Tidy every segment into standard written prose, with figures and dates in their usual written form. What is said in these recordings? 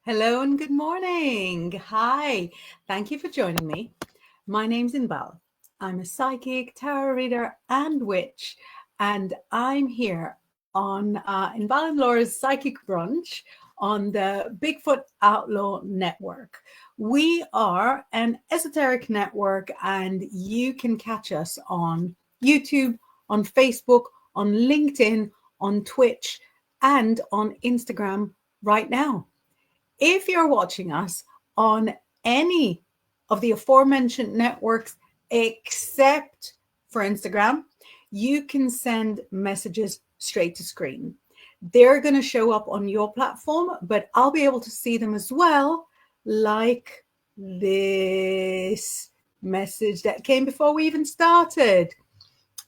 Hello and good morning. Hi, thank you for joining me. My name's Inbal. I'm a psychic, tarot reader, and witch, and I'm here on Inbal and Laura's Psychic Brunch on the Bigfoot Outlaw Network. We are an esoteric network, and you can catch us on YouTube, on Facebook, on LinkedIn, on Twitch, and on Instagram right now. If you're watching us on any of the aforementioned networks, except for Instagram, you can send messages straight to screen. They're going to show up on your platform, but I'll be able to see them as well, like this message that came before we even started.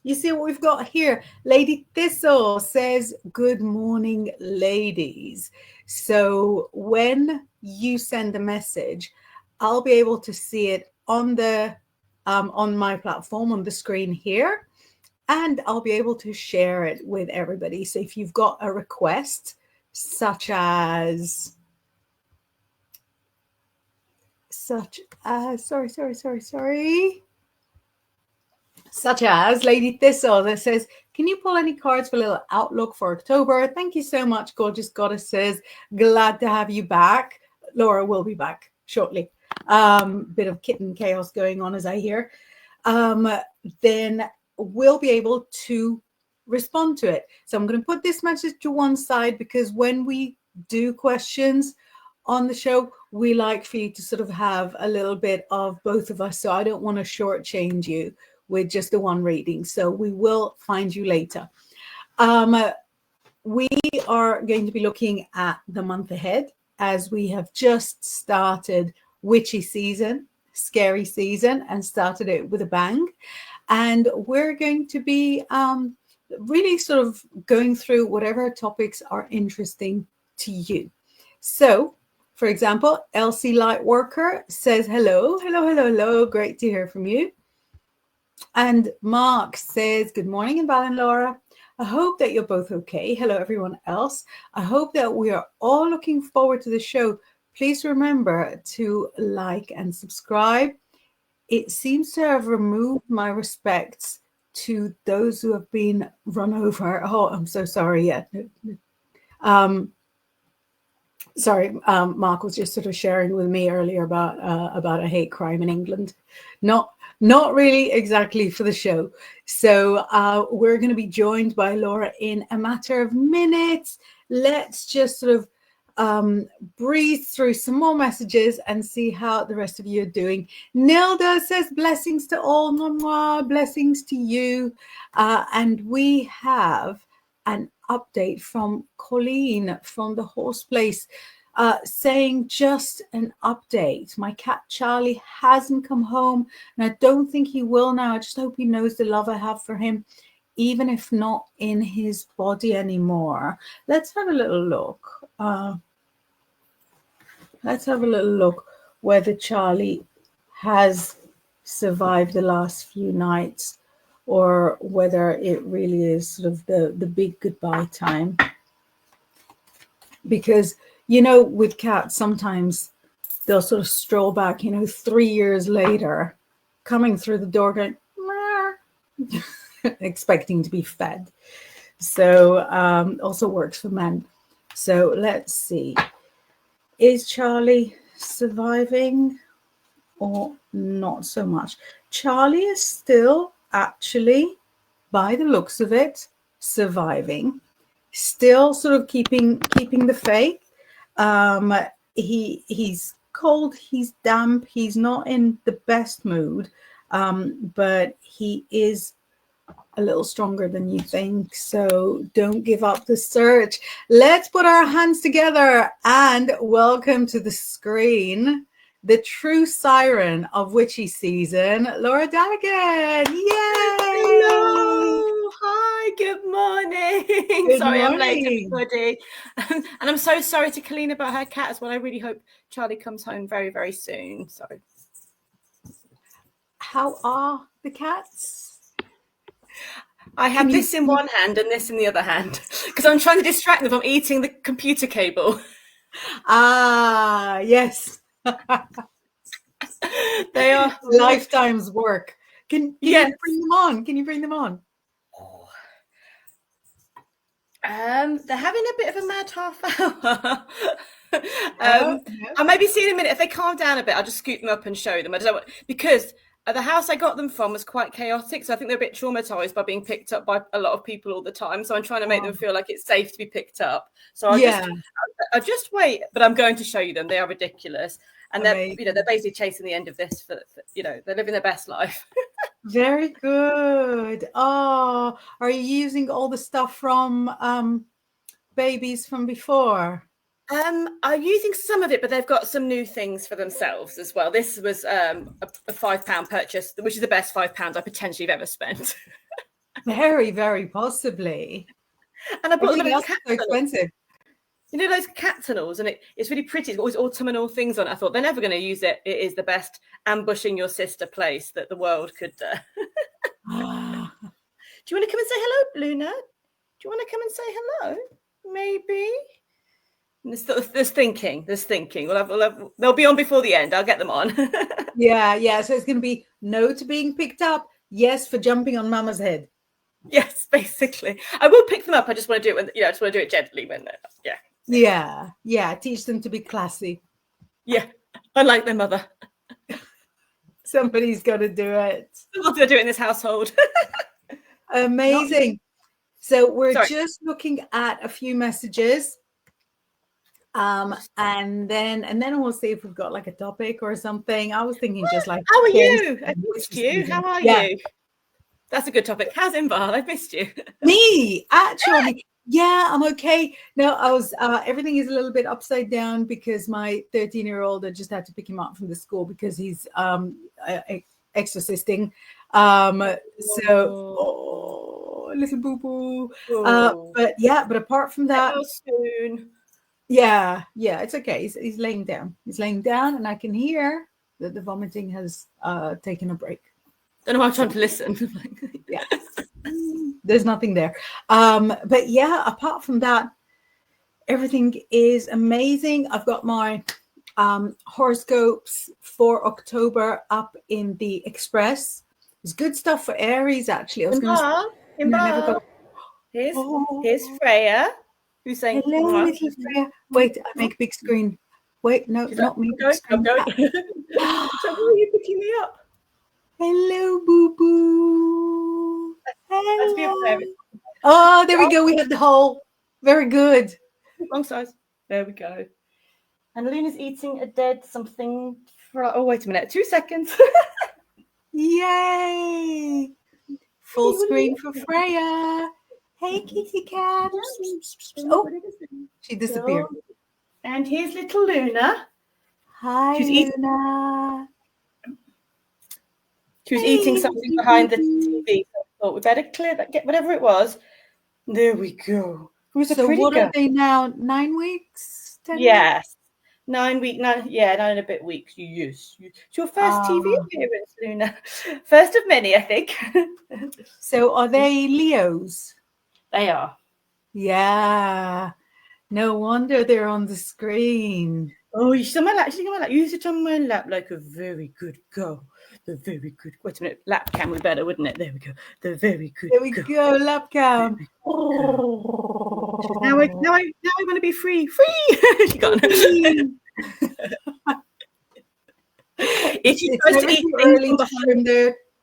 You see what we've got here? Lady Thistle says, good morning, ladies. So when you send a message, I'll be able to see it on the on my platform on the screen here, and I'll be able to share it with everybody. So if you've got a request, such as such as Lady Thistle that says, can you pull any cards for a little outlook for October? Thank you so much, gorgeous goddesses. Glad to have you back. Laura will be back shortly. Bit of kitten chaos going on, as I hear. Then we'll be able to respond to it. So I'm going to put this message to one side, because when we do questions on the show, we like for you to sort of have a little bit of both of us. So I don't want to shortchange you with just the one reading. So we will find you later. We are going to be looking at the month ahead, as we have just started witchy season, scary season, and started it with a bang. And we're going to be really sort of going through whatever topics are interesting to you. So, for example, Elsie Lightworker says, hello. Great to hear from you. And Mark says, good morning, Inbal and Laura. I hope that you're both okay. Hello, everyone else. I hope that we are all looking forward to the show. Please remember to like and subscribe. It seems to have removed my respects to those who have been run over. Oh, I'm so sorry. Yeah. Mark was just sort of sharing with me earlier about a hate crime in England. Not really exactly for the show. So we're going to be joined by Laura in a matter of minutes. Let's just sort of breathe through some more messages and see how the rest of you are doing. Nilda says, blessings to all, Mama, blessings to you. And we have an update from Colleen from the horse place, saying just an update. My cat Charlie hasn't come home, and I don't think he will now. I just hope he knows the love I have for him, even if not in his body anymore. Let's have a little look. Let's have a little look whether Charlie has survived the last few nights, or whether it really is sort of the big goodbye time. Because, with cats, sometimes they'll sort of stroll back, 3 years later, coming through the door going, expecting to be fed. So also works for men. So let's see. Is Charlie surviving or not so much? Charlie is still actually, by the looks of it, surviving, still sort of keeping the faith. He's cold, he's damp, he's not in the best mood, but he is a little stronger than you think. So don't give up the search. Let's put our hands together and welcome to the screen the true siren of witchy season, Laura Daligan. Yay! Hello. Hi, good morning. Good sorry, morning. I'm late, everybody. And I'm so sorry to Colleen about her cat as well. I really hope Charlie comes home very, very soon. Sorry. How are the cats? I have this in one hand and this in the other hand because I'm trying to distract them from eating the computer cable. Ah, yes. They are Lifetime's work. Can Yes. you bring them on? Can you bring them on? They're having a bit of a mad half hour. No. I maybe see in a minute. If they calm down a bit, I'll just scoop them up and show them. I don't know because the house I got them from was quite chaotic, so I think they're a bit traumatized by being picked up by a lot of people all the time. So I'm trying to make them feel like it's safe to be picked up. So I'll just wait, but I'm going to show you them. They are ridiculous, and they're they're basically chasing the end of this for they're living their best life. Very good. Oh, are you using all the stuff from babies from before? I'm using some of it, but they've got some new things for themselves as well. This was a £5 purchase, which is the best £5 I potentially have ever spent. Very, very possibly. And I bought them so expensive. You know those cat tunnels, and it's really pretty. It's got all these autumnal things on it. I thought they're never going to use it. It is the best ambushing your sister place that the world could. Do you want to come and say hello, Luna? Do you want to come and say hello? Maybe. There's thinking. They'll be on before the end. I'll get them on. Yeah. So it's going to be no to being picked up. Yes for jumping on Mama's head. Yes, basically. I will pick them up. I just want to do it when I just want to do it gently when they're Yeah. Teach them to be classy. Yeah, unlike their mother. Somebody's got to do it. Someone's going to do it in this household. Amazing. So we're just looking at a few messages. And then we'll see if we've got like a topic or something. I was thinking just like, how are you? I missed you. How are you? That's a good topic. How's Inbal? I've missed you. Me, actually. Yeah, I'm okay. No, I was everything is a little bit upside down because my 13-year-old, I just had to pick him up from the school because he's exorcisting. Little boo-boo. But apart from that, soon. Yeah, it's okay. He's laying down. He's laying down, and I can hear that the vomiting has taken a break. Don't know why I'm trying to listen. Yeah, there's nothing there. But yeah, apart from that, everything is amazing. I've got my horoscopes for October up in the Express. It's good stuff for Aries, actually. I was going to say, here's Freya. Who's saying hello, little Freya? Wait, I make a big screen. Wait, no, not me. I'm going. So why are you picking me up? Hello, boo boo. Hello. Oh, there we go. We have the hole. Very good. Wrong size. There we go. And Luna's eating a dead something. Oh, wait a minute. 2 seconds. Yay! Full screen for Freya. Hey, kitty cat. Oh, she disappeared. And here's little Luna. Hi, Luna. She was eating something behind the TV. So I thought we better clear that, get whatever it was. There we go. So what are they now? 9 weeks? 10 yes. 9 weeks. 9 and a bit weeks. Yes. It's your first TV appearance, Luna. First of many, I think. So are they Leos? They are. Yeah. No wonder they're on the screen. Oh, you sit on my lap. You sit on my lap like a very good girl. The very good. Wait a minute. Lap cam would be better, wouldn't it? There we go. The very good. There we go. Lap cam. Now I want to be free. Free. She got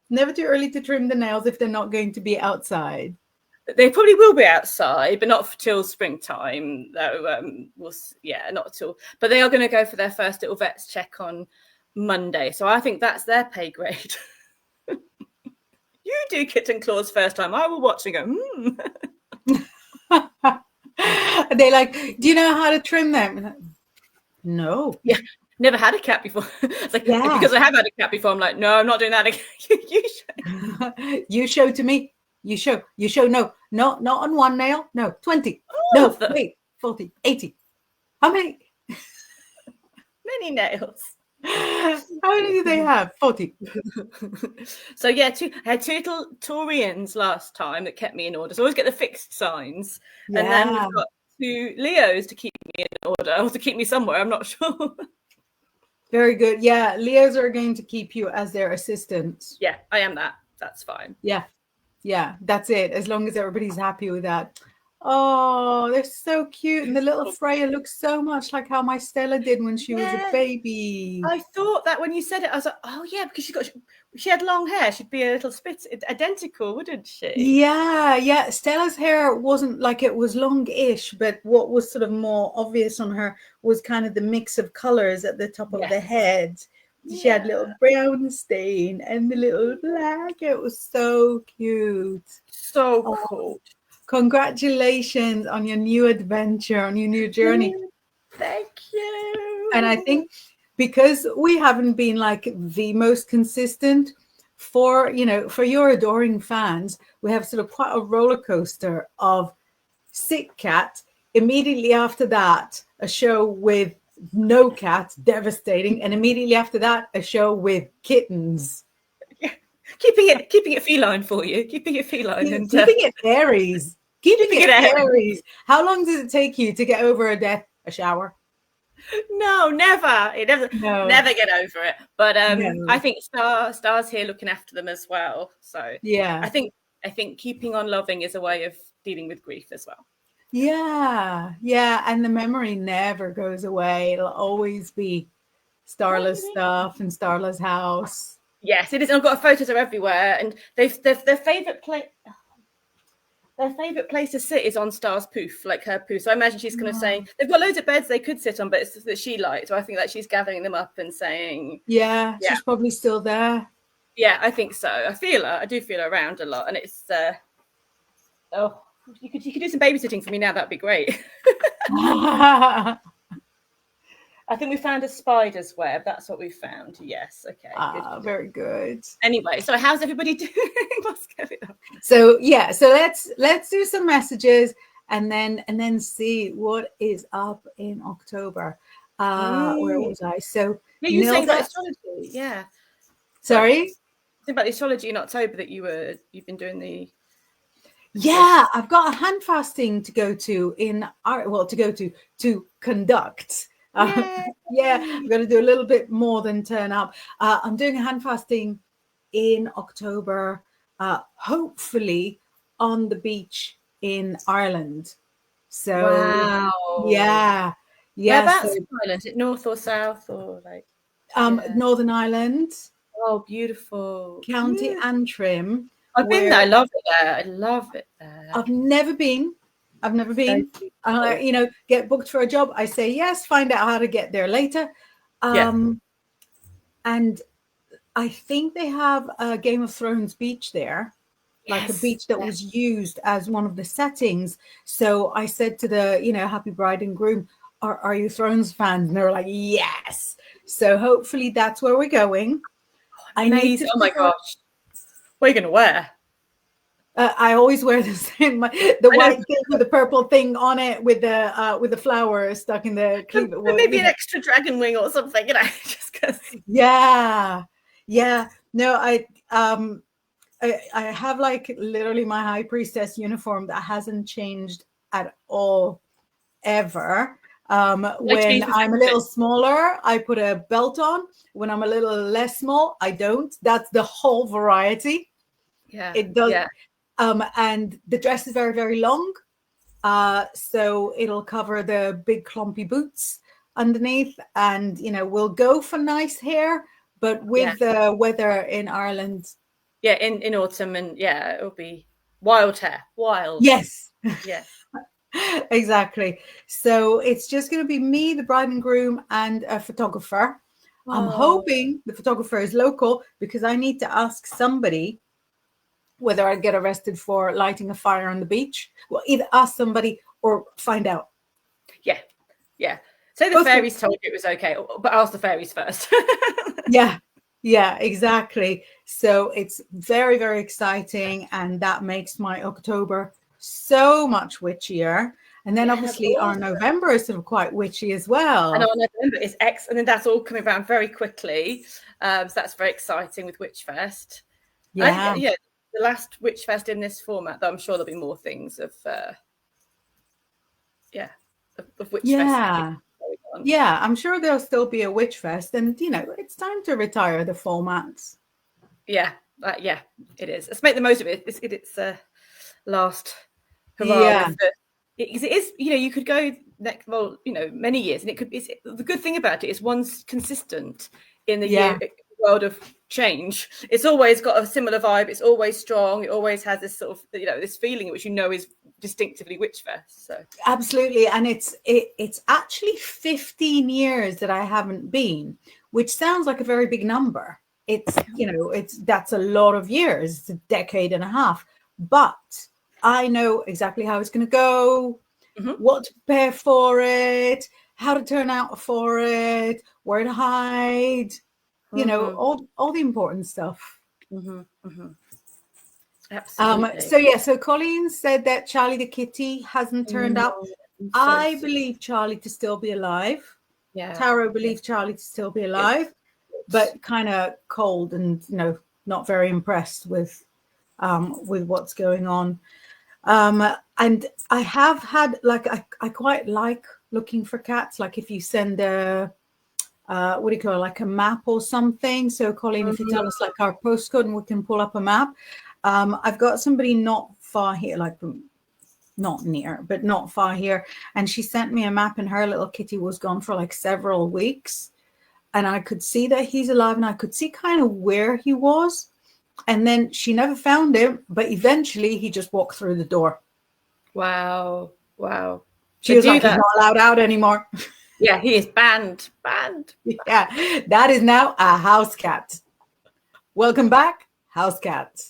never too early to trim the nails if they're not going to be outside. They probably will be outside, but not till springtime. Though, not till. But they are going to go for their first little vet's check on Monday, so I think that's their pay grade. You do kitten claws first time. I will watch and go. They're like, do you know how to trim them? No. Yeah. Never had a cat before. It's like, because I have had a cat before, I'm like, no, I'm not doing that again. You show. You show to me. You show. No, not on one nail. No, 20. No, wait, 40, 80. How many? Many nails. How many do they have? 40. So yeah, I had two little Taurians last time that kept me in order. So I always get the fixed signs. Yeah. And then we've got 2 Leos to keep me in order or to keep me somewhere. I'm not sure. Very good. Yeah, Leos are going to keep you as their assistant. Yeah, I am that. That's fine. Yeah, yeah, that's it. As long as everybody's happy with that. Oh, they're so cute. And the little Freya looks so much like how my Stella did when she was a baby. I thought that when you said it, I was like, oh yeah, because she had long hair. She'd be a little identical, wouldn't she? Yeah, yeah. Stella's hair wasn't like, it was long-ish, but what was sort of more obvious on her was kind of the mix of colors at the top of the head. She had little brown stain and the little black. It was so cute. So cool. Congratulations on your new adventure, on your new journey. Thank you. And I think because we haven't been like the most consistent for your adoring fans, we have sort of quite a roller coaster of Sick Cat. Immediately after that, a show with no cat, devastating. And immediately after that, a show with kittens. Keeping it feline for you. Keeping it feline. And keeping it Aries. Keeping it Aries. How long does it take you to get over a shower? No, never. Never get over it. But I think Star's here looking after them as well. So yeah, I think keeping on loving is a way of dealing with grief as well. Yeah, and the memory never goes away. It'll always be Starla's stuff and Starla's house. Yes, it is. I've got photos are everywhere, and their favorite place. Their favourite place to sit is on Star's poof, like her poof. So I imagine she's kind of saying they've got loads of beds they could sit on, but it's that she liked. So I think that she's gathering them up and saying, yeah, she's probably still there. Yeah, I think so. I do feel her around a lot, and it's you could do some babysitting for me now. That'd be great. I think we found a spider's web. That's what we found. Yes. Okay. Good. Very good. Anyway, so how's everybody doing? What's going on? So let's do some messages and then see what is up in October. Where was I? So you were saying about astrology. Yeah. Sorry. Think about the astrology in October that you've been doing the. Yeah, I've got a hand fasting to go to to conduct. Yeah, I'm going to do a little bit more than turn up. I'm doing a hand fasting in October, hopefully on the beach in Ireland. So, wow. Yeah. Whereabouts in Ireland? Is it north or south or like? Northern Ireland. Oh, beautiful. County Antrim. I've been there. I love it there. I've never been. Get booked for a job. I say yes, find out how to get there later. And I think they have a Game of Thrones beach there, like a beach that was used as one of the settings. So I said to the, happy bride and groom, are you Thrones fans? And they were like, yes. So hopefully that's where we're going. Amazing. Oh my gosh. What are you going to wear? I always wear the same, the white thing with the purple thing on it with the flower stuck in the cleave. Maybe an extra dragon wing or something, just because. Yeah. No, I have like literally my high priestess uniform that hasn't changed at all ever. When I'm a little smaller, I put a belt on. When I'm a little less small, I don't. That's the whole variety. Yeah, it does. Yeah. And the dress is very, very long. So it'll cover the big clumpy boots underneath. And, we'll go for nice hair, but with the weather in Ireland. Yeah, in autumn. And it'll be wild hair. Wild. Yes. Yes. Exactly. So it's just going to be me, the bride and groom, and a photographer. I'm hoping the photographer is local because I need to ask somebody whether I get arrested for lighting a fire on the beach. Well, either ask somebody or find out. Yeah. So the fairies told you it was okay, but ask the fairies first. Yeah, exactly. So it's very, very exciting. And that makes my October so much witchier. And then obviously our November is sort of quite witchy as well. And our November is and then that's all coming around very quickly. So that's very exciting with Witchfest. Yeah. The last Witchfest in this format, though I'm sure there'll be more things of of Witch Yeah. Fest going on. Yeah, I'm sure there'll still be a Witch Fest, and it's time to retire the formats. Yeah, yeah, it is. Let's make the most of it. It's last hurrah Yeah. with it is. You could go next, many years, and the good thing about it is one's consistent in the world of change. It's always got a similar vibe. It's always strong. It always has this sort of this feeling which is distinctively Witchfest. So Absolutely, and it's actually 15 years that I haven't been, which sounds like a very big number. That's a lot of years. It's a decade and a half, but I know exactly how it's going to go, what to prepare for it, how to turn out for it, where to hide, all the important stuff. Absolutely. So Colleen said that Charlie the kitty hasn't turned up. I believe Charlie to still be alive. Yeah. Taro believes Charlie to still be alive, but kind of cold and not very impressed with what's going on. And I have had I quite like looking for cats. Like if you send a what do you call it, like a map or something. So Colleen, if you tell us like our postcode and we can pull up a map. I've got somebody not far here, like not near, but not far here. And she sent me a map and her little kitty was gone for like several weeks. And I could see that he's alive and I could see kind of where he was. And then she never found him, but eventually he just walked through the door. Wow. She was like, he's not allowed out anymore. Yeah, he is banned. Yeah, that is now a house cat. Welcome back, house cat.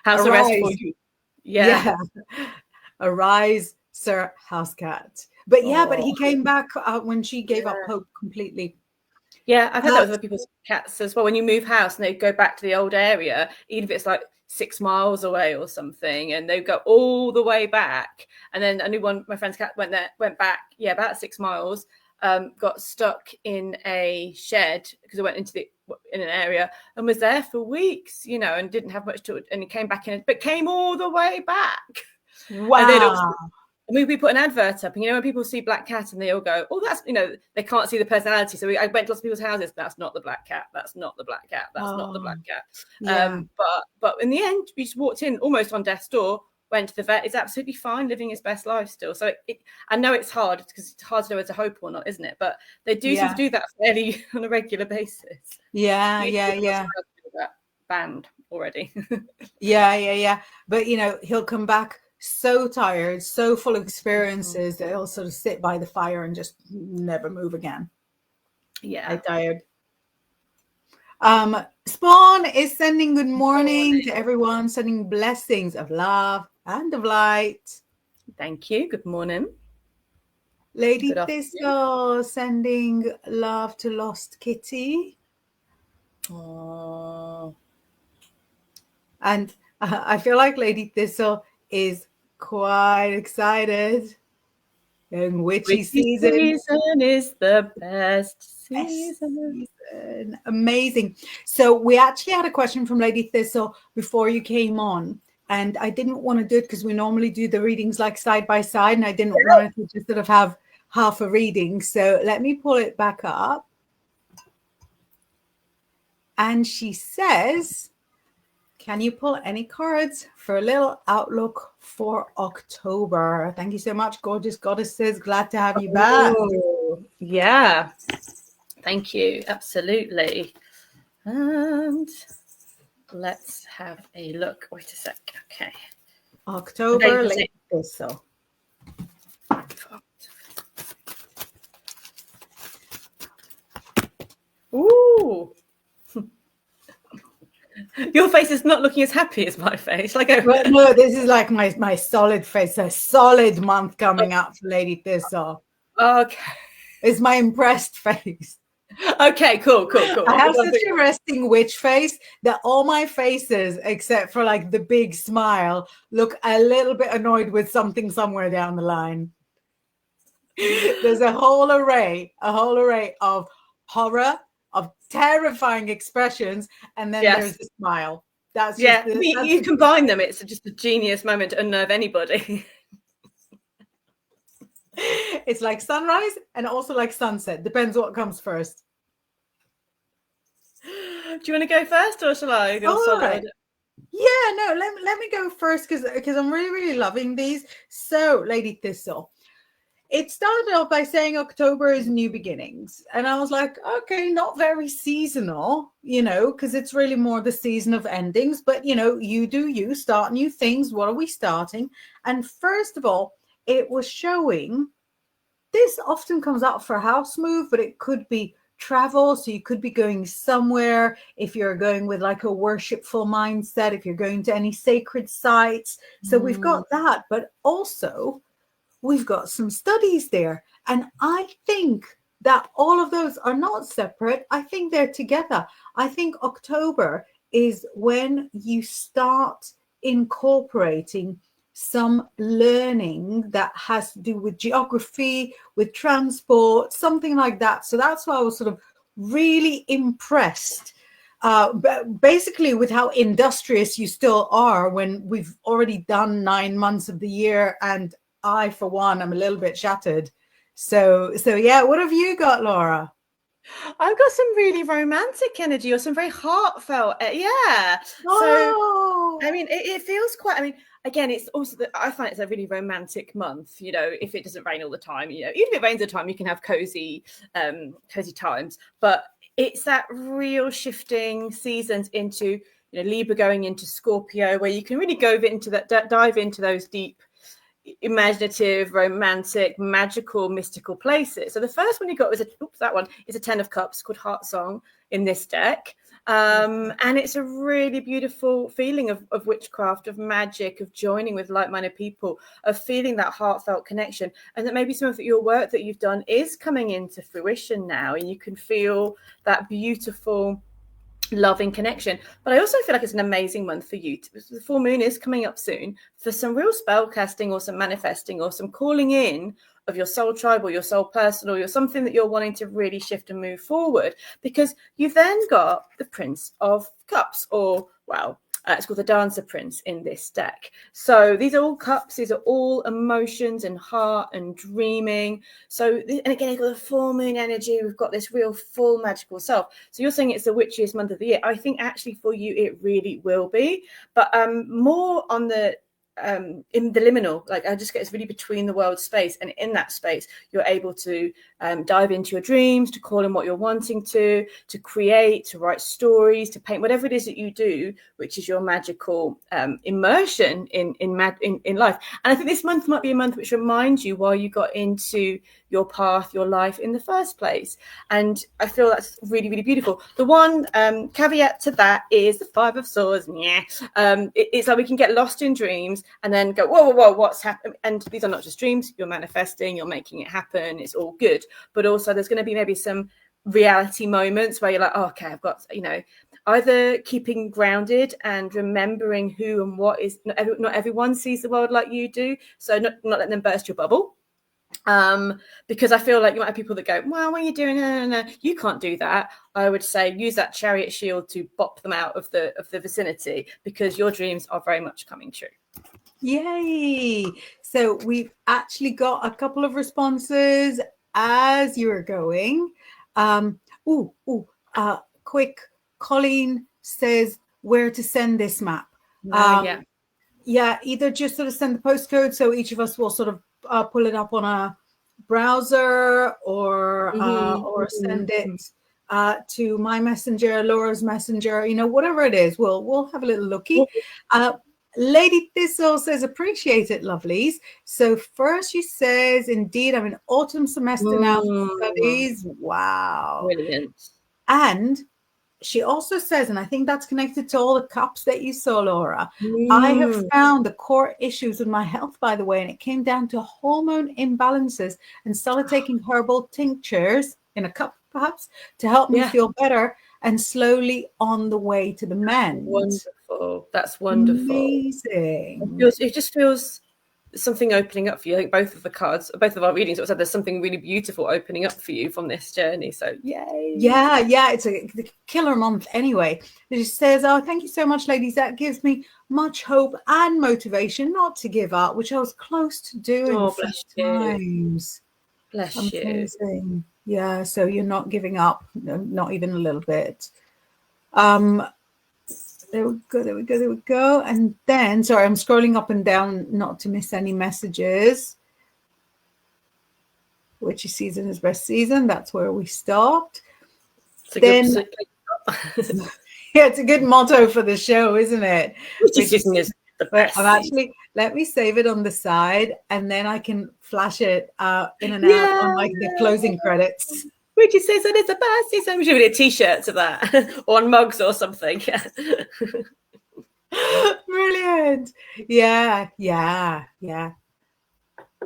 House arrest for you. Yeah. Arise, Sir House Cat. But but he came back when she gave up hope completely. Yeah, I've had that with other people's cats as well. When you move house and they go back to the old area, even if it's like 6 miles away or something, and they go all the way back. And then a new one, my friend's cat went back, about 6 miles, got stuck in a shed because it went in an area and was there for weeks, and didn't have much to it. And he came back in, but came all the way back. Wow. And then also, we put an advert up, and when people see black cat and they all go, oh, that's, they can't see the personality. So I went to lots of people's houses. That's not the black cat. That's not the black cat. That's not the black cat. Yeah. But in the end, we just walked in almost on death's door, went to the vet. It's absolutely fine, living his best life still. So I know it's hard because it's hard to know whether to hope or not, isn't it? But they do seem to do that fairly on a regular basis. Yeah. Banned already. Yeah. But he'll come back so tired, so full of experiences that he'll sort of sit by the fire and just never move again. Yeah. Tired. Spawn is sending good morning to everyone, sending blessings of love and of light. Thank you. Good morning. Lady Thistle sending love to Lost Kitty. Oh. And I feel like Lady Thistle is quite excited. And witchy season is the best season. Amazing. So we actually had a question from Lady Thistle before you came on, and I didn't want to do it because we normally do the readings like side by side, and I didn't want to just sort of have half a reading. So let me pull it back up. And she says, can you pull any cards for a little outlook for October? Thank you so much, gorgeous goddesses. Glad to have you back. Yeah. Thank you. Absolutely. And let's have a look. Wait a sec. Okay. October, Lady Thistle. Ooh. Your face is not looking as happy as my face. No, this is like my solid face. A solid month coming up for Lady Thistle. Okay. It's my impressed face. Okay, cool. I have such a resting witch face that all my faces, except for like the big smile, look a little bit annoyed with something somewhere down the line. There's a whole array of horror, of terrifying expressions, and then there's a smile. That's just you combine them. It's just a genius moment to unnerve anybody. It's like sunrise and also like sunset. Depends what comes first. Do you want to go first, or shall I? All right. Yeah, no, let me go first because I'm really loving these. So, Lady Thistle, it started off by saying October is new beginnings. And I was like, okay, not very seasonal, because it's really more the season of endings. But, you start new things. What are we starting? And first of all, it was showing, this often comes out for a house move, but it could be travel. So you could be going somewhere if you're going with like a worshipful mindset, if you're going to any sacred sites. So we've got that, but also we've got some studies there. And I think that all of those are not separate. I think they're together. I think October is when you start incorporating some learning that has to do with geography, with transport, something like that. So that's why I was sort of really impressed, basically with how industrious you still are when we've already done 9 months of the year. And I, for one, am a little bit shattered. So yeah, what have you got, Laura? I've got some really romantic energy, or some very heartfelt. Yeah. Oh. So, I mean, it feels quite. I mean, again, it's also I find it's a really romantic month. If it doesn't rain all the time, even if it rains all the time, you can have cozy times. But it's that real shifting seasons into Libra going into Scorpio, where you can really go into that, dive into those deep, imaginative, romantic, magical, mystical places. So the first one you got was that one is a 10 of Cups called Heart Song in this deck. And it's a really beautiful feeling of witchcraft, of magic, of joining with like-minded people, of feeling that heartfelt connection, and that maybe some of your work that you've done is coming into fruition now, and you can feel that beautiful loving connection. But I also feel like it's an amazing month for you. The full moon is coming up soon for some real spell casting, or some manifesting, or some calling in of your soul tribe, or your soul person, or your something that you're wanting to really shift and move forward, because you've then got the Prince of Cups, or it's called the Dancer Prince in this deck. So these are all cups. These are all emotions and heart and dreaming. So, and again, you've got the full moon energy. We've got this real full magical self. So you're saying it's the witchiest month of the year. I think actually for you, it really will be. But more on the in the liminal, like I just get it's really between the world space, and in that space you're able to dive into your dreams, to call in what you're wanting to create, to write stories, to paint, whatever it is that you do, which is your magical immersion in life. And I think this month might be a month which reminds you why you got into your path, your life in the first place. And I feel that's really, really beautiful. The one caveat to that is the Five of Swords. It's like we can get lost in dreams and then go, whoa, what's happening? And these are not just dreams. You're manifesting, you're making it happen. It's all good. But also there's going to be maybe some reality moments where you're like, oh, okay, I've got, either keeping grounded and remembering who and what is, not everyone sees the world like you do. So not letting them burst your bubble. Because I feel like you might have people that go, well, what are you doing? No, you can't do that. I would say use that chariot shield to bop them out of the vicinity, because your dreams are very much coming true. Yay! So we've actually got a couple of responses as you were going. Quick, Colleen says where to send this map. Yeah, either just sort of send the postcode, so each of us will sort of pull it up on a browser, or send it to my messenger, Laura's messenger, whatever it is, we'll have a little looky. Lady Thistle says, appreciate it, lovelies. So first she says, indeed, I'm in autumn semester now for studies. Wow. Brilliant. And she also says, and I think that's connected to all the cups that you saw, Laura, I have found the core issues with my health, by the way, and it came down to hormone imbalances, and started taking herbal tinctures in a cup, perhaps, to help me feel better, and slowly on the way to the mend. Wonderful. That's wonderful. Amazing. It just feels something opening up for you. I think both of the cards, both of our readings, it said there's something really beautiful opening up for you from this journey. So yay. Yeah, it's a killer month anyway. It says, oh, thank you so much, ladies. That gives me much hope and motivation not to give up, which I was close to doing times. Bless you. Amazing. Yeah, so you're not giving up, not even a little bit. There we go. And then, sorry, I'm scrolling up and down not to miss any messages. Witchy season is best season. That's where we stopped. Yeah, it's a good motto for the show, isn't it? Witchy season is the best. Let me save it on the side, and then I can flash it in and out on like the closing credits. Witchy season is the best season. We should do T-shirts of that, or on mugs or something. Brilliant. Yeah.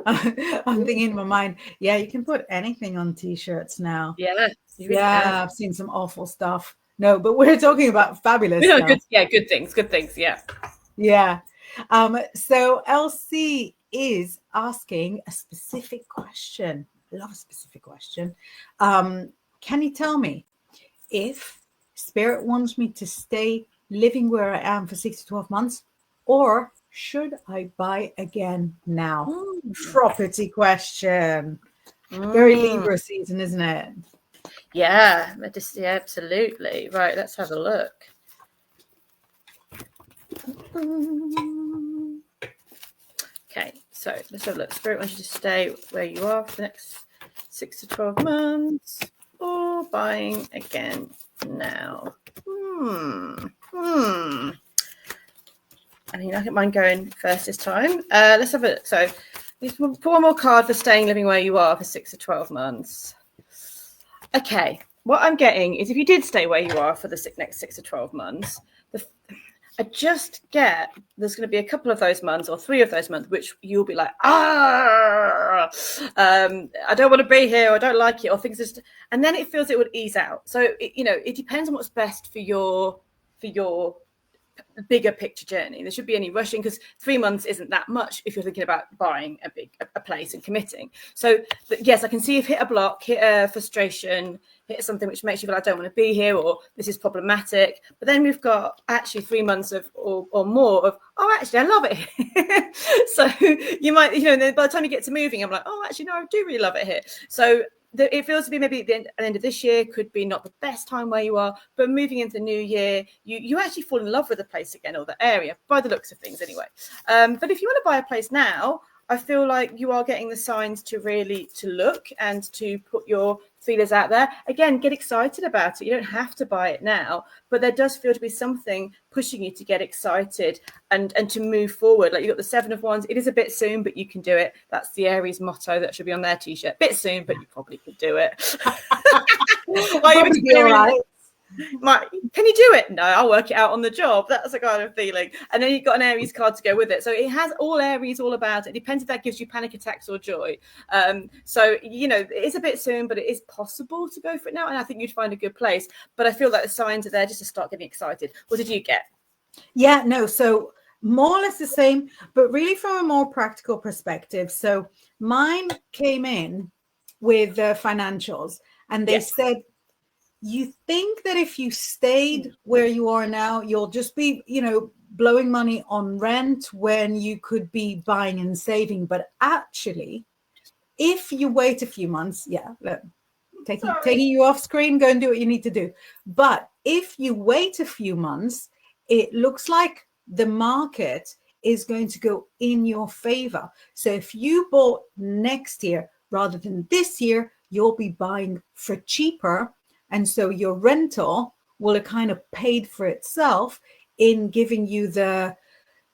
I'm thinking in my mind, yeah, you can put anything on T-shirts now. Yeah. I've seen some awful stuff. No, but we're talking about fabulous stuff. Good things. Yeah. So Elsie is asking a specific question. I love a specific question. Can you tell me if Spirit wants me to stay living where I am for 6 to 12 months, or should I buy again now? Property question. Very Libra season, isn't it? Yeah, absolutely. Right, let's have a look. Okay, so let's have a look. Spirit wants you to stay where you are for the next 6 to 12 months, or buying again now. I mean, I don't mind going first this time. Let's have a look. So, put one more card for staying living where you are for 6 to 12 months. Okay, what I'm getting is if you did stay where you are for the next 6 to 12 months, I just get there's going to be a couple of those months or 3 of those months which you'll be like, I don't want to be here, or I don't like it, or things just, and then it feels it would ease out. So it depends on what's best for your bigger picture journey. There should be any rushing, because 3 months isn't that much if you're thinking about buying a place and committing. So yes, I can see you've hit a block, hit a frustration, hit something which makes you feel like I don't want to be here, or this is problematic. But then we've got actually 3 months of or more of, actually I love it here. So you might, by the time you get to moving, I'm like, actually no, I do really love it here. So it feels to be maybe at the end of this year could be not the best time where you are, but moving into the new year, you actually fall in love with the place again, or the area, by the looks of things anyway. But if you want to buy a place now, I feel like you are getting the signs to really to look and to put your feelers out there. Again, get excited about it. You don't have to buy it now, but there does feel to be something pushing you to get excited and to move forward. Like you've got the 7 of Wands. It is a bit soon, but you can do it. That's the Aries motto that should be on their T-shirt. Bit soon, but you probably could do it. Can you do it? No, I'll work it out on the job. That's the kind of feeling. And then you've got an Aries card to go with it. So it has all Aries all about it. It depends if that gives you panic attacks or joy. So, it is a bit soon, but it is possible to go for it now. And I think you'd find a good place. But I feel like the signs are there just to start getting excited. What did you get? Yeah, no. So more or less the same, but really from a more practical perspective. So mine came in with financials, and they said, you think that if you stayed where you are now, you'll just be, blowing money on rent when you could be buying and saving. But actually, if you wait a few months, taking you off screen, go and do what you need to do. But if you wait a few months, it looks like the market is going to go in your favor. So if you bought next year rather than this year, you'll be buying for cheaper. And so your rental will have kind of paid for itself in giving you the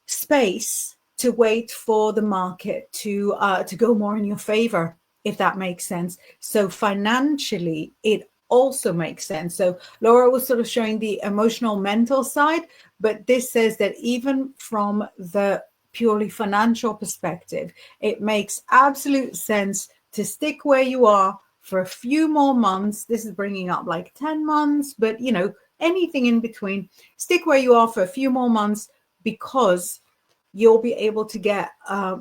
space to wait for the market to go more in your favor, if that makes sense. So financially, it also makes sense. So Laura was sort of showing the emotional, mental side, but this says that even from the purely financial perspective, it makes absolute sense to stick where you are for a few more months. This is bringing up like 10 months, but anything in between, stick where you are for a few more months, because you'll be able to get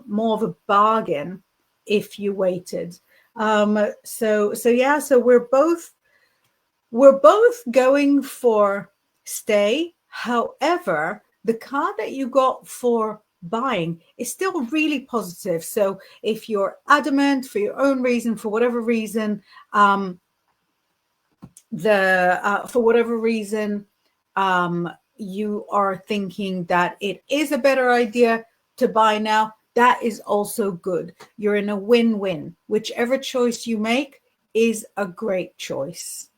more of a bargain if you waited. So we're both going for stay. However, the card that you got for buying is still really positive. So if you're adamant for your own reason, for whatever reason, you are thinking that it is a better idea to buy now, that is also good. You're in a win-win. Whichever choice you make is a great choice.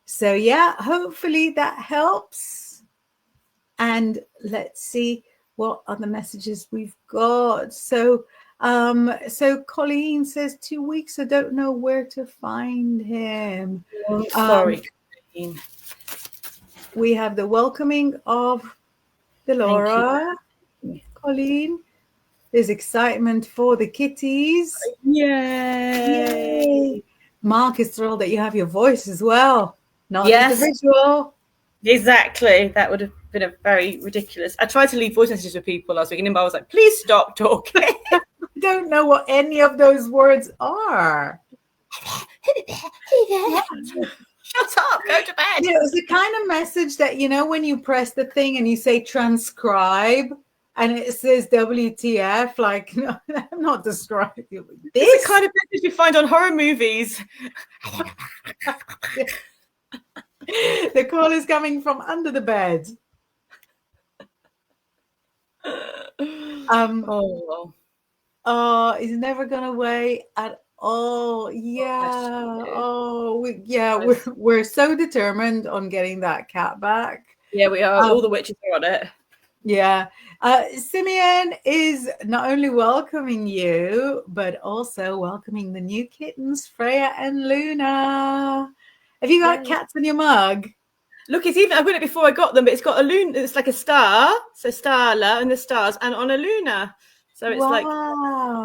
So yeah, hopefully that helps. And let's see what other messages we've got. So Colleen says 2 weeks. I don't know where to find him. Sorry, Colleen. We have the welcoming of Delora. Colleen, there's excitement for the kitties. Yay! Mark is thrilled that you have your voice as well, not Yes. just the visual. Exactly. That would have been a very ridiculous. I tried to leave voice messages for people last week, and I was like, please stop talking. I don't know what any of those words are. Shut up, go to bed. It was the kind of message that, you know, when you press the thing and you say transcribe and it says WTF, like, no, I'm not describing this. It's the kind of message you find on horror movies. The call is coming from under the bed. He's never gone away at all. Yeah. We're so determined on getting that cat back. Yeah, we are. All the witches are on it. Yeah. Simeon is not only welcoming you, but also welcoming the new kittens, Freya and Luna. Have you got cats in your mug? Look, it's even, I got it before I got them, but it's got a Luna, it's like a star, so Starla and the stars, and on a Luna. So it's like,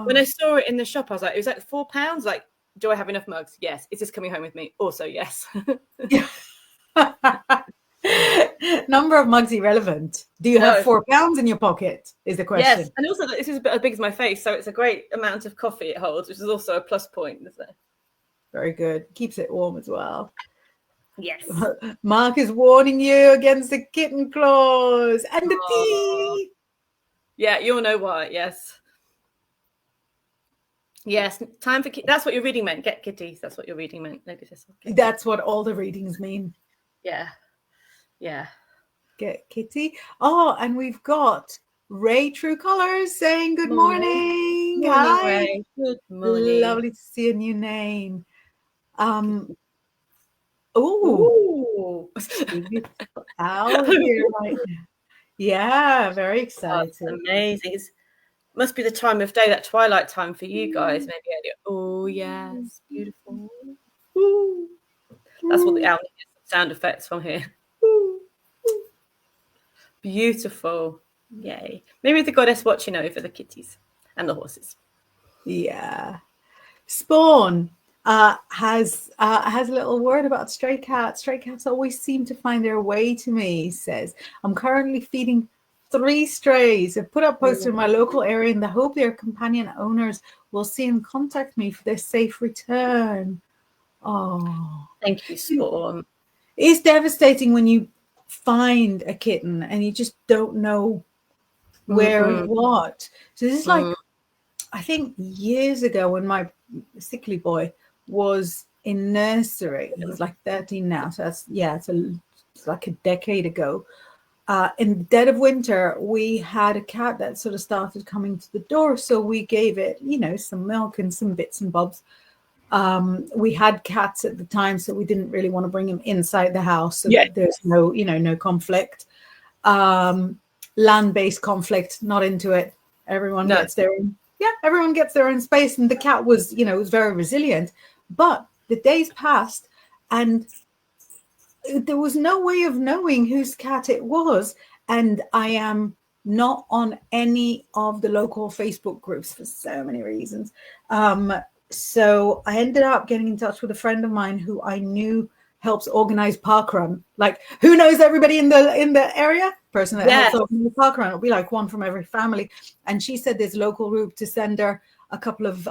when I saw it in the shop, I was like, it was like £4. Like, do I have enough mugs? Yes. Is this coming home with me? Also, yes. Number of mugs irrelevant. Do you have £4 in your pocket? Is the question. Yes, and also this is about as big as my face, so it's a great amount of coffee it holds, which is also a plus point, isn't it? Very good. Keeps it warm as well. Yes. Mark is warning you against the kitten claws and the tea. Yeah, you'll know why. Yes. Yes. Time for that's what your reading meant. Get kitties. That's what your reading meant. That's what all the readings mean. Yeah. Yeah. Get kitty. Oh, and we've got Ray True Colors saying good morning. Hi. Ray. Good morning. Lovely to see a new name. Out here right now. Yeah, very excited. That's amazing. It must be the time of day, that twilight time for you guys. Maybe earlier. Oh yes, beautiful. Ooh. That's what the sound effects from here. Ooh. Beautiful. Yay. Maybe the goddess watching over the kitties and the horses. Yeah. Spawn has a little word about stray cats. Stray cats always seem to find their way to me, he says. I'm currently feeding 3 strays. I've put up posts in my local area in the hope their companion owners will see and contact me for their safe return. Oh. Thank you, Spawn. It's devastating when you find a kitten and you just don't know where and what. So this is like, I think years ago when my sickly boy was in nursery, he was like 13 now, so that's it's like a decade ago. In the dead of winter, we had a cat that sort of started coming to the door, so we gave it, you know, some milk and some bits and bobs. We had cats at the time, so we didn't really want to bring him inside the house, so that there's no, you know, no conflict. Land-based conflict, not into it. Everyone gets their own, everyone gets their own space, and the cat was, you know, was very resilient. But the days passed, and there was no way of knowing whose cat it was. And I am not on any of the local Facebook groups for so many reasons. So I ended up getting in touch with a friend of mine who I knew helps organize parkrun. Like, who knows everybody in the area? Person that helps organize parkrun. It'll be like one from every family. And she said there's a local group to send her a couple of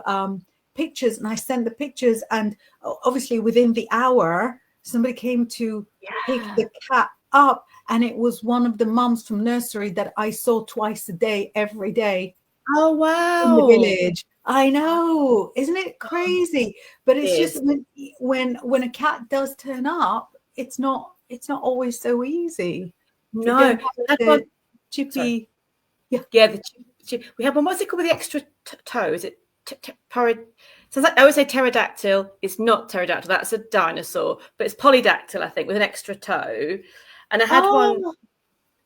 pictures, and I sent the pictures, and obviously within the hour somebody came to pick the cat up, and it was one of the mums from nursery that I saw twice a day, every day. Oh, In the wow. village. I know, isn't it crazy? But it's It just is. when a cat does turn up, it's not always so easy. They No, don't have that the one. chippy. Yeah, we have one. What's it called with the extra toe? Is it sounds like I always say pterodactyl. It's not pterodactyl. That's a dinosaur, but it's polydactyl, I think, with an extra toe. And I had one Oh,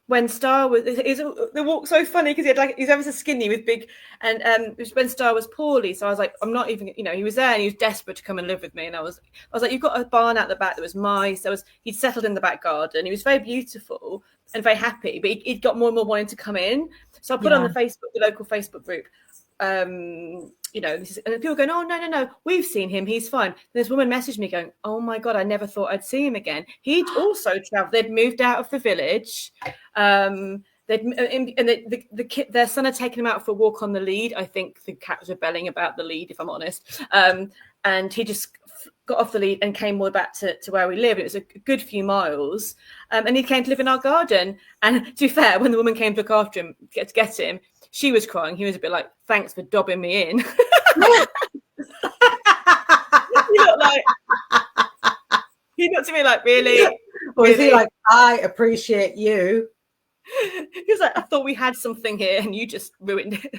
when Star was. They walk so funny because he's ever so skinny with big, and it was when Star was poorly. So I was like, I'm not even. He was there and he was desperate to come and live with me. And I was like, you've got a barn out the back that was mice. He'd settled in the back garden. He was very beautiful and very happy, but he'd got more and more wanting to come in. So I put on the local Facebook group. And people going, oh, no, we've seen him, he's fine. And this woman messaged me going, oh my God, I never thought I'd see him again. He'd also traveled, they'd moved out of the village. Their son had taken him out for a walk on the lead. I think the cat was rebelling about the lead, if I'm honest. And he just got off the lead and came more back to where we live. It was a good few miles. And he came to live in our garden. And to be fair, when the woman came to look after him, to get him, she was crying. He was a bit like, thanks for dobbing me in. He looked at me like, really? Or is he like, I appreciate you? He was like, I thought we had something here and you just ruined it.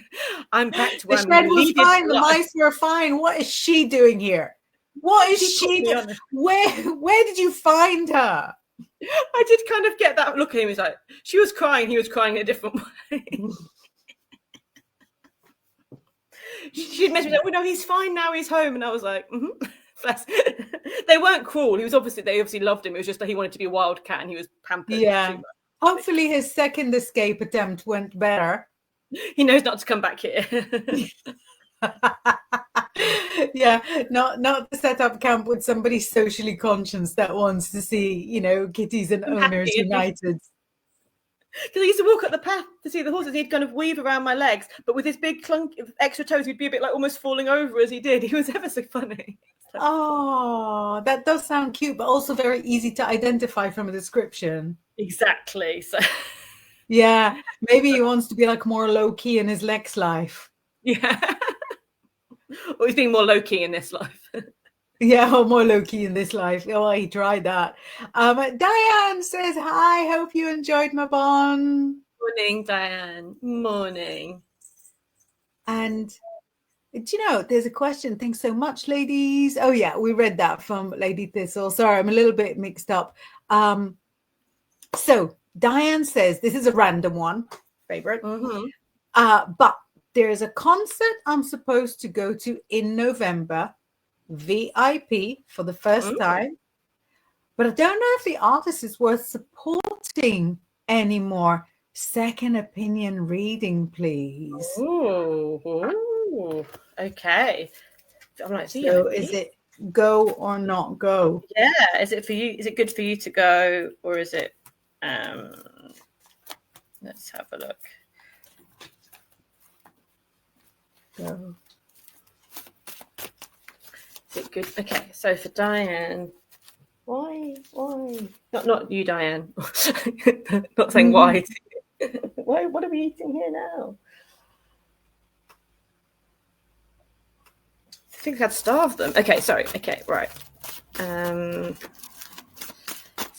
I'm back to where the shed was fine, the mice were fine. What is she doing here? What is she doing? Where did you find her? I did kind of get that look at him. He was like, she was crying, he was crying in a different way. She'd messaged me like, well, no, he's fine now, he's home. And I was like, They weren't cruel. They obviously loved him. It was just that he wanted to be a wild cat and he was pampered. Yeah. Hopefully his second escape attempt went better. He knows not to come back here. Yeah, not to set up camp with somebody socially conscious that wants to see, kitties and owners united. Because I used to walk up the path to see the horses. He'd kind of weave around my legs, but with his big clunk of extra toes, he'd be a bit like almost falling over as he did. He was ever so funny. Oh, that does sound cute, but also very easy to identify from a description. Exactly. So yeah, maybe he wants to be like more low key in his Lex life. Yeah. Or he's being more low key in this life. Yeah, more low key in this life. Oh, he tried that. Diane says, hi, hope you enjoyed my bond. Morning, Diane. Morning. And do you know, there's a question. Thanks so much, ladies. Oh, yeah, we read that from Lady Thistle. Sorry, I'm a little bit mixed up. So Diane says, this is a random one, favorite. Mm-hmm. But there's a concert I'm supposed to go to in November, VIP for the first time. But I don't know if the artist is worth supporting anymore. Second opinion reading, please. Ooh. Okay. I'm like, so is it go or not go? Yeah. Is it for you? Is it good for you to go, or is it? Let's have a look. Go. Is it good? Okay. So for Diane, why? Not you, Diane. Not saying why. Why? What are we eating here now? I think I'd starve them. Okay, sorry. Okay, right. Is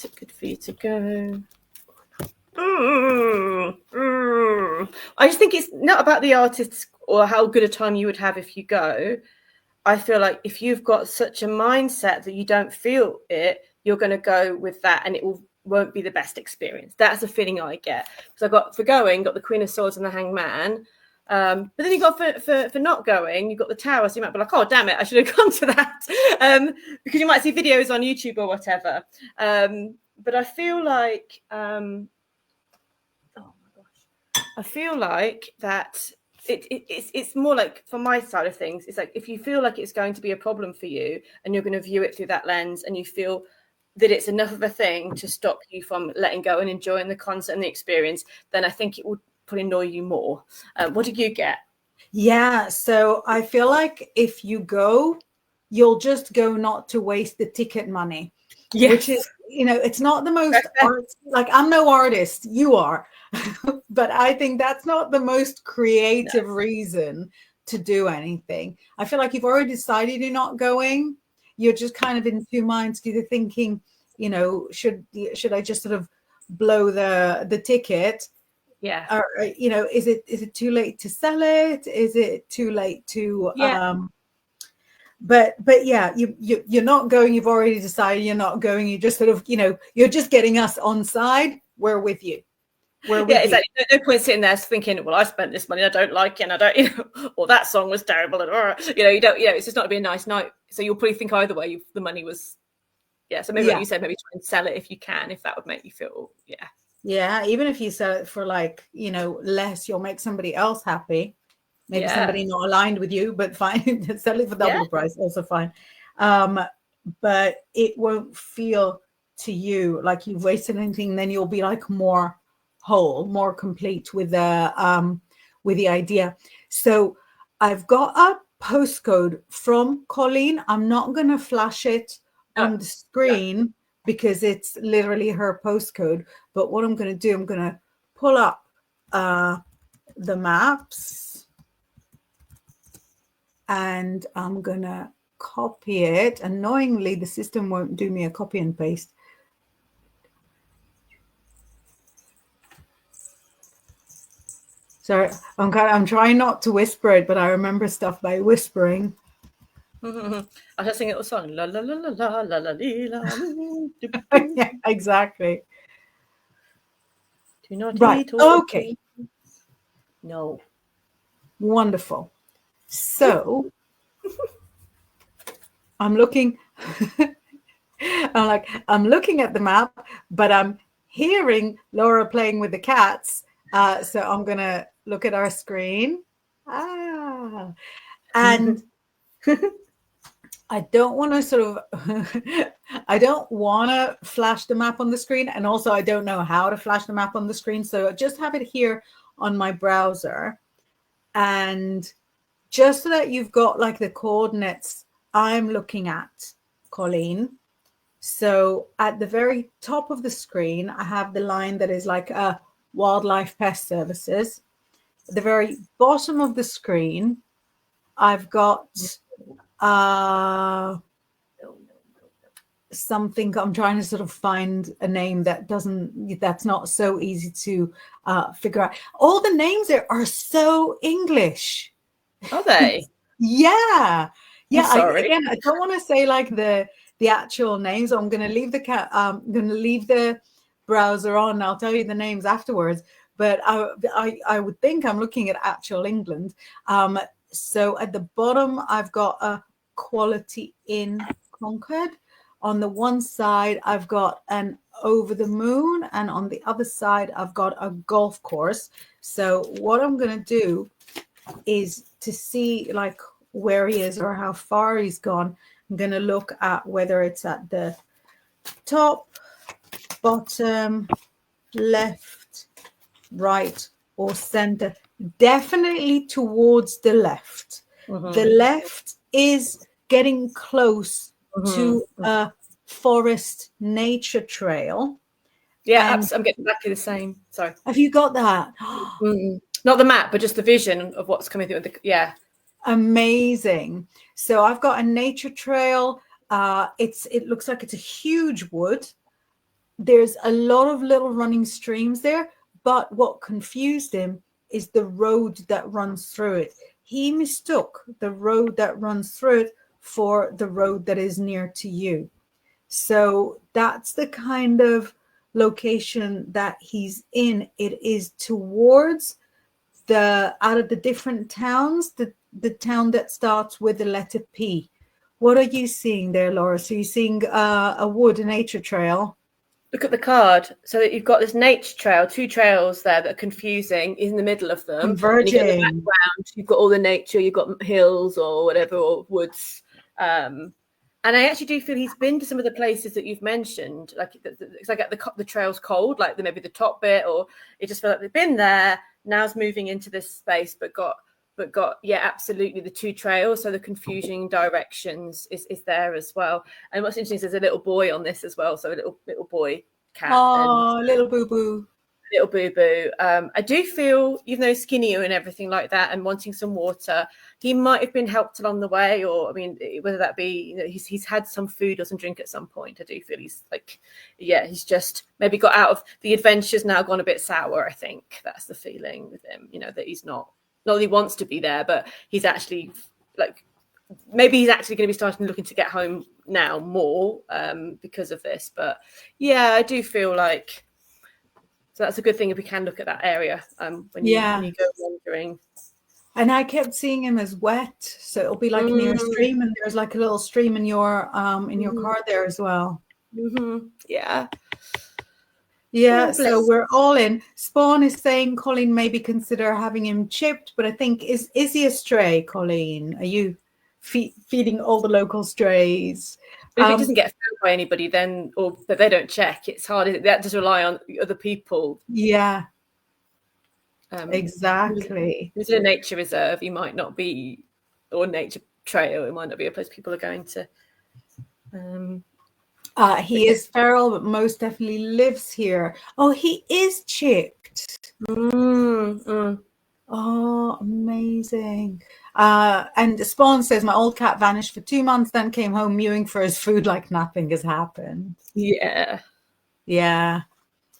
it good for you to go? I just think it's not about the artists or how good a time you would have if you go. I feel like if you've got such a mindset that you don't feel it, you're going to go with that and it won't be the best experience. That's a feeling I get. Because I got the Queen of Swords and the Hanged Man. But then you got for not going, you've got the Tower, so you might be like, oh damn it, I should have gone to that. Because you might see videos on YouTube or whatever. But I feel like I feel like that it's more like, from my side of things, it's like if you feel like it's going to be a problem for you and you're going to view it through that lens and you feel that it's enough of a thing to stop you from letting go and enjoying the concert and the experience, then I think it would probably annoy you more. What do you get? Yeah, so I feel like if you go, you'll just go not to waste the ticket money. Yes. it's not the most like, I'm no artist, you are, but I think that's not the most creative reason to do anything. I feel like you've already decided you're not going. You're just kind of in two minds, either thinking, should I just sort of blow the ticket? Yeah. Or, is it too late to sell it? Is it too late to but yeah, you're not going. You've already decided you're not going. You just sort of, you're just getting us on side. We're with you. Exactly. No point sitting there thinking, well, I spent this money, I don't like it, and I don't, or that song was terrible, and you don't, it's just not to be a nice night. So you'll probably think either way. The money was, So maybe like you said, maybe try and sell it if you can, if that would make you feel, Yeah, even if you sell it for like, less, you'll make somebody else happy. Maybe somebody not aligned with you, but fine. Sell it for double the price, also fine. But it won't feel to you like you've wasted anything. Then you'll be like more whole, more complete with the idea. So I've got a postcode from Colleen. I'm not going to flash it on the screen because it's literally her postcode. But what I'm going to do, I'm going to pull up the maps, and I'm going to copy it. Annoyingly, the system won't do me a copy and paste. Sorry, I'm trying not to whisper it, but I remember stuff by whispering. I just sing a little song. La la la la la la la la. Yeah, exactly. Do not right. Okay. No. Wonderful. So I'm looking. I'm looking at the map, but I'm hearing Laura playing with the cats. So I'm gonna look at our screen. And I don't want to sort of, I don't want to flash the map on the screen. And also I don't know how to flash the map on the screen. So I just have it here on my browser. And just so that you've got like the coordinates I'm looking at, Colleen. So at the very top of the screen, I have the line that is like Wildlife Pest Services. At the very bottom of the screen, I've got something. I'm trying to sort of find a name that's not so easy to figure out. All the names there are so English. Are they? Yeah. Sorry. I don't want to say like the actual names. I'm going to leave the browser on. I'll tell you the names afterwards. But I would think I'm looking at actual England. So at the bottom, I've got a Quality Inn Concord. On the one side, I've got an Over the Moon, and on the other side, I've got a golf course. So what I'm going to do is to see like where he is or how far he's gone. I'm going to look at whether it's at the top, bottom, left, right, or center. Definitely towards the left. The left is getting close to a forest nature trail. Yeah, I'm getting exactly the same. Sorry. Have you got that? Not the map, but just the vision of what's coming through. Amazing. So I've got a nature trail. It looks like it's a huge wood. There's a lot of little running streams there, but what confused him is the road that runs through it. He mistook the road that runs through it for the road that is near to you. So that's the kind of location that he's in. It is towards out of the different towns, the town that starts with the letter P. What are you seeing there, Laura? So you're seeing a wood, a nature trail. Look at the card. So that you've got this nature trail, two trails there that are confusing in the middle of them. Converging. And in the background, you've got all the nature, you've got hills or whatever, or woods. And I actually do feel he's been to some of the places that you've mentioned. Like, it's like the trail's cold, like maybe the top bit, or it just felt like they've been there. Now it's moving into this space, but got got, yeah, absolutely, the two trails, so the confusing directions is there as well. And what's interesting is there's a little boy on this as well, so a little boy cat. Oh, little boo boo. Little boo boo. I do feel, even though he's skinnier and everything like that, and wanting some water, he might have been helped along the way, or I mean, whether that be, you know, he's had some food or some drink at some point. I do feel he's like, yeah, he's just maybe got out of the adventure's now gone a bit sour. I think that's the feeling with him. You know, that he's not that he wants to be there, but he's actually like, maybe he's actually going to be starting looking to get home now more because of this. But yeah, I do feel like. So that's a good thing if we can look at that area when you go wandering. And I kept seeing him as wet, so it'll be like near a stream, and there's like a little stream in your car there as well. Mm-hmm. Yeah. Yeah, so we're all in. Spawn is saying, Colleen, maybe consider having him chipped, but I think is he a stray, Colleen? Are you feeding all the local strays? But if it doesn't get found by anybody, then, or that they don't check, it's hard. That does rely on other people. Yeah, exactly. If it's a nature reserve, you might not be, or nature trail, it might not be a place people are going to. He is feral, but most definitely lives here. Oh, he is chipped. Oh, amazing. And Spawn says, my old cat vanished for 2 months, then came home mewing for his food like nothing has happened. Yeah. Yeah.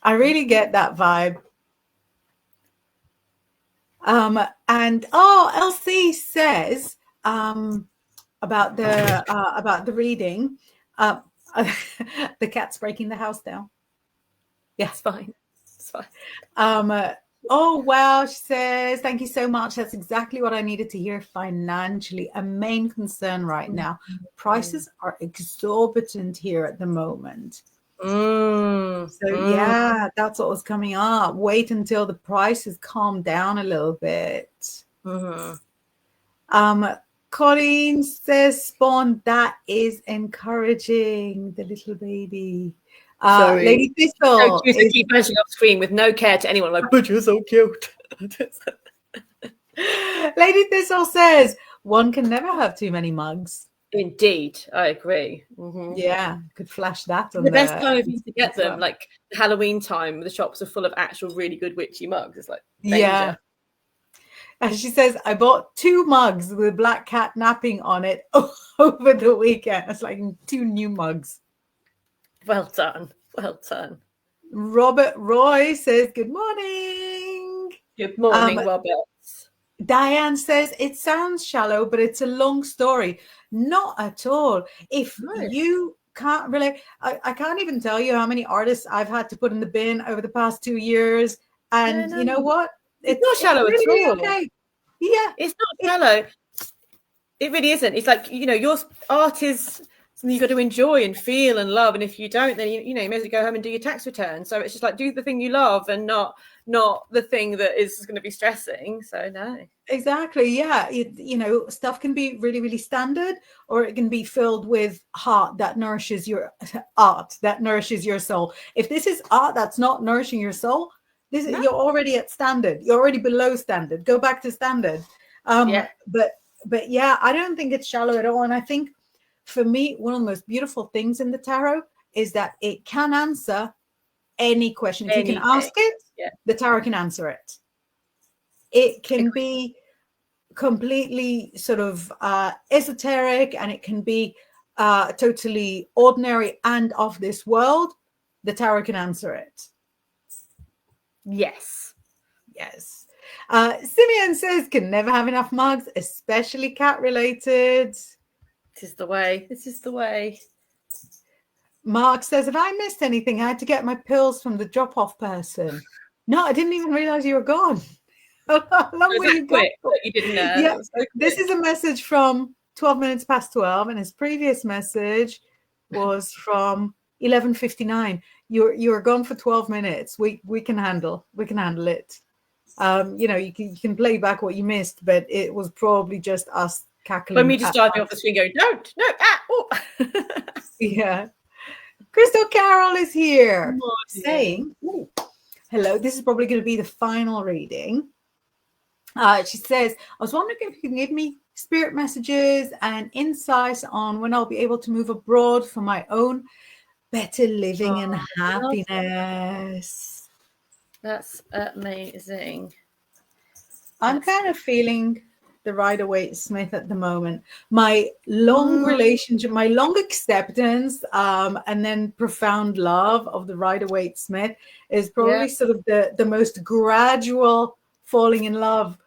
I really get that vibe. And LC says about the reading, the cat's breaking the house down. Yeah, it's fine. It's fine. Oh, wow, she says, thank you so much. That's exactly what I needed to hear financially. A main concern right now. Prices are exorbitant here at the moment. Yeah, that's what was coming up. Wait until the prices calm down a little bit. Colleen says, Spawn, that is encouraging, the little baby. Lady Thistle is to keep punching off screen with no care to anyone, like, but you're so cute. Lady Thistle says, one can never have too many mugs. Indeed, I agree. Yeah, could flash that on the best time of year to get them, like Halloween time, the shops are full of actual really good witchy mugs. It's like danger. Yeah. And she says, I bought 2 mugs with black cat napping on it over the weekend. It's like 2 new mugs. Well done. Well done. Robert Roy says, good morning. Good morning, Robert. Diane says, it sounds shallow, but it's a long story. Not at all. If you can't really, I can't even tell you how many artists I've had to put in the bin over the past 2 years. And you know what? It's not shallow at all. Okay. Yeah. It's not shallow. It really isn't. It's like, you know, your art is something you've got to enjoy and feel and love. And if you don't, then, you know, you may as well go home and do your tax return. So it's just like, do the thing you love and not the thing that is going to be stressing. So no. Exactly. Yeah. You know, stuff can be really, really standard, or it can be filled with heart that nourishes your art, that nourishes your soul. If this is art that's not nourishing your soul, you're already at standard. You're already below standard. Go back to standard. But yeah, I don't think it's shallow at all. And I think for me, one of the most beautiful things in the tarot is that it can answer any question. If you can ask it, the tarot can answer it. It can be completely sort of esoteric, and it can be totally ordinary and of this world. The tarot can answer it. Yes. Simeon says, can never have enough mugs, especially cat related. This is the way. This is the way. Mark says, if I missed anything, I had to get my pills from the drop-off person. No, I didn't even realize you were gone. How long were you gone? You didn't know. Yeah, this is a message from 12 minutes past 12, and his previous message was from 11:59. You're gone for 12 minutes. We can handle it. You know, you can play back what you missed, but it was probably just us cackling. When we just started off the screen going, no. Yeah. Crystal Carol is here saying, hello, this is probably going to be the final reading. She says, I was wondering if you can give me spirit messages and insights on when I'll be able to move abroad for my own better living and happiness. That's amazing. I'm kind of feeling the Rider-Waite Smith at the moment. My long relationship, my long acceptance, and then profound love of the Rider-Waite Smith is probably sort of the most gradual falling in love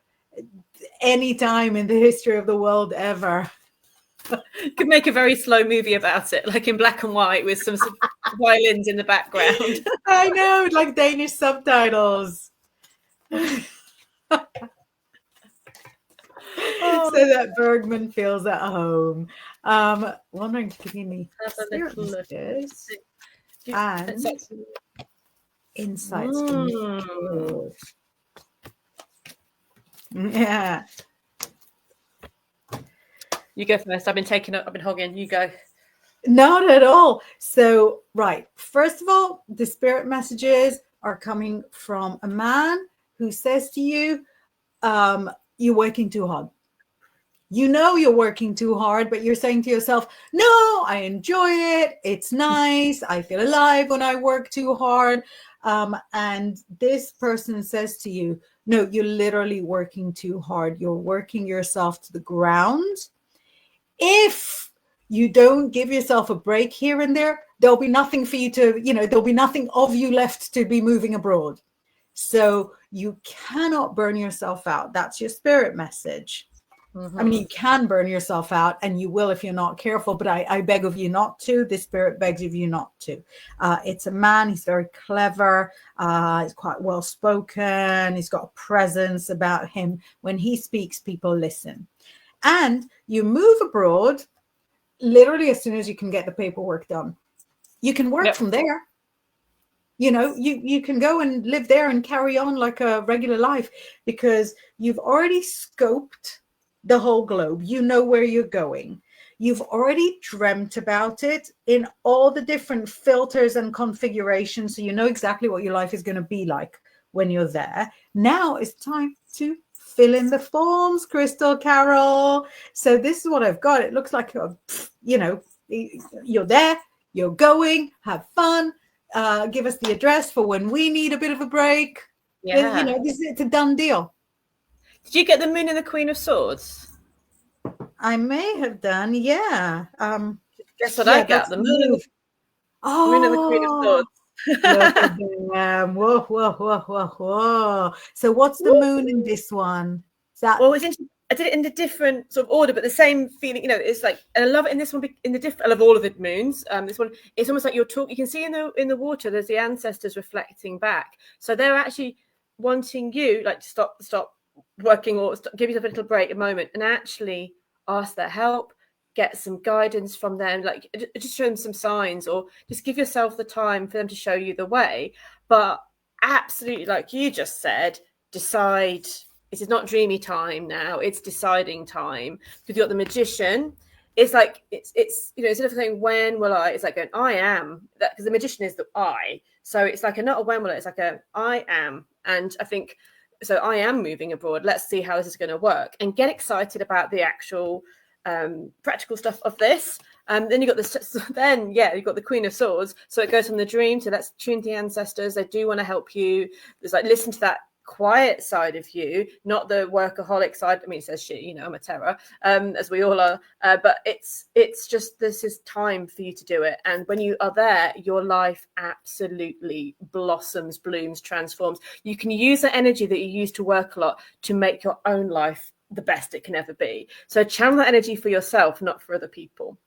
any time in the history of the world ever. You could make a very slow movie about it, like in black and white with some violins in the background. I know, like Danish subtitles. So that Bergman feels at home. Wondering if you give me messages and insights. Yeah. You go first. I've been hogging. You go. Not at all. So, right. First of all, the spirit messages are coming from a man who says to you, you're working too hard. You know you're working too hard, but you're saying to yourself, no, I enjoy it. It's nice. I feel alive when I work too hard. And this person says to you, no, you're literally working too hard. You're working yourself to the ground. If you don't give yourself a break here and there, there'll be nothing for you to, there'll be nothing of you left to be moving abroad. So you cannot burn yourself out. That's your spirit message. I mean, you can burn yourself out, and you will if you're not careful, but I beg of you not to. The spirit begs of you not to. It's a man. He's very clever. He's quite well spoken. He's got a presence about him. When he speaks, people listen. And you move abroad literally as soon as you can get the paperwork done. You can work from there. You can go and live there and carry on like a regular life, because you've already scoped the whole globe. You know where you're going. You've already dreamt about it in all the different filters and configurations, so you know exactly what your life is going to be like when you're there. Now it's time to fill in the forms, Crystal Carol. So this is what I've got. It looks like you're there, you're going, have fun, give us the address for when we need a bit of a break. It's a done deal. Did you get the Moon and the Queen of Swords? I may have done, yeah. Guess what I got? The Moon and the Queen of Swords. Whoa. So what's the moon in this one? Well, I did it in a different sort of order, but the same feeling. It's like, and I love it in this one. I love all of the moons. This one, it's almost like you're talking. You can see in the water, there's the ancestors reflecting back. So they're actually wanting you, like, to stop working, or give yourself a little break, a moment, and actually ask their help, get some guidance from them, like just show them some signs, or just give yourself the time for them to show you the way. But absolutely, like you just said, decide. It is not dreamy time now, it's deciding time. Because you've got the Magician. It's like it's instead of saying when will I, it's like going I am, that, because the Magician is the I. So it's like not a when will I, it's like a I am. And I think so I am moving abroad. Let's see how this is going to work, and get excited about the actual practical stuff of this. Then you've got you've got the Queen of Swords. So it goes from the dream to let's tune the ancestors. They do want to help you. There's like, listen to that quiet side of you, not the workaholic side. I mean, it says shit, I'm a terror, as we all are. But it's just, this is time for you to do it. And when you are there, your life absolutely blossoms, blooms, transforms. You can use the energy that you use to work a lot to make your own life the best it can ever be. So channel that energy for yourself, not for other people.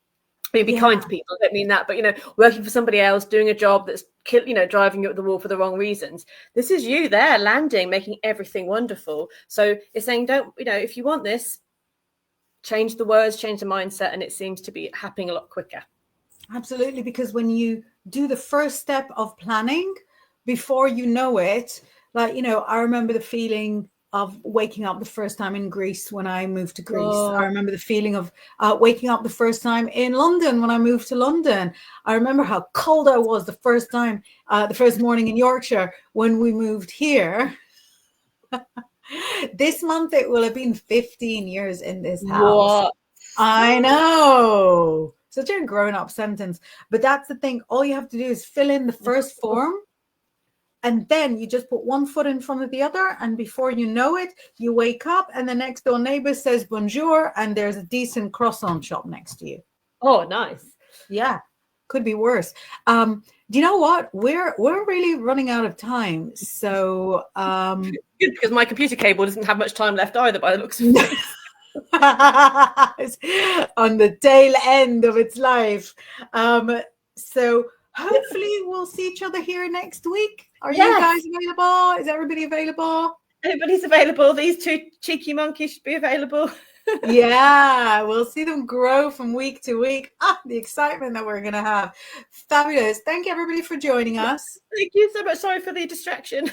Be kind to people. I don't mean that, but working for somebody else, doing a job that's driving you at the wall for the wrong reasons. This is you there landing, making everything wonderful. So it's saying, don't, if you want this, change the words, change the mindset, and it seems to be happening a lot quicker. Absolutely, because when you do the first step of planning, before you know it, like I remember the feeling of waking up the first time in Greece when I moved to Greece. I remember the feeling of waking up the first time in London when I moved to London. I remember how cold I was the first time, the first morning in Yorkshire when we moved here. This month it will have been 15 years in this house. What? I know. Such a grown-up sentence. But that's the thing. All you have to do is fill in the first form, and then you just put one foot in front of the other, and before you know it, you wake up and the next door neighbor says bonjour, and there's a decent croissant shop next to you. Oh, nice. Yeah, could be worse. Do you know what? We're really running out of time. So good, because my computer cable doesn't have much time left either, by the looks of it. On the tail end of its life. So hopefully we'll see each other here next week. Are you guys available? Is everybody available? Everybody's available. These two cheeky monkeys should be available. Yeah, we'll see them grow from week to week. The excitement that we're going to have. Fabulous. Thank you, everybody, for joining us. Thank you so much. Sorry for the distraction.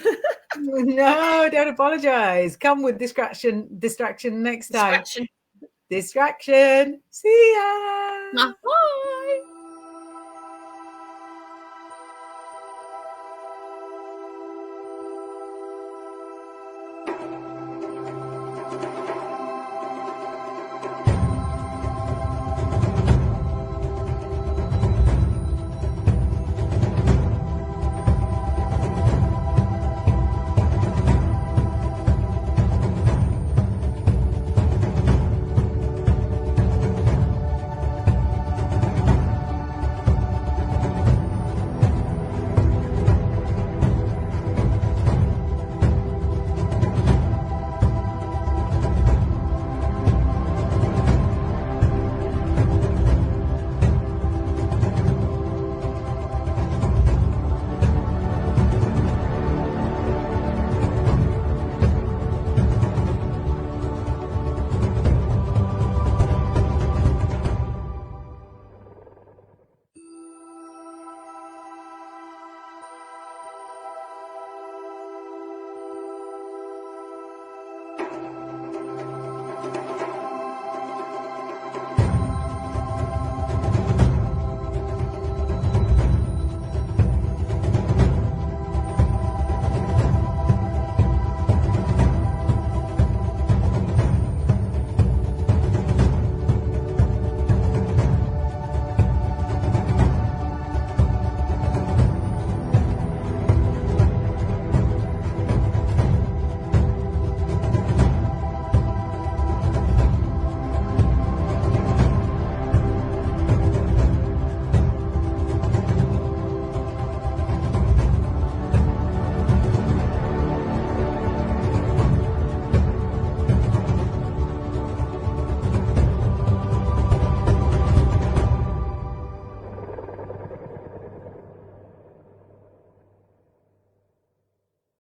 No, don't apologize. Come with distraction next time. Distraction. See ya. Bye.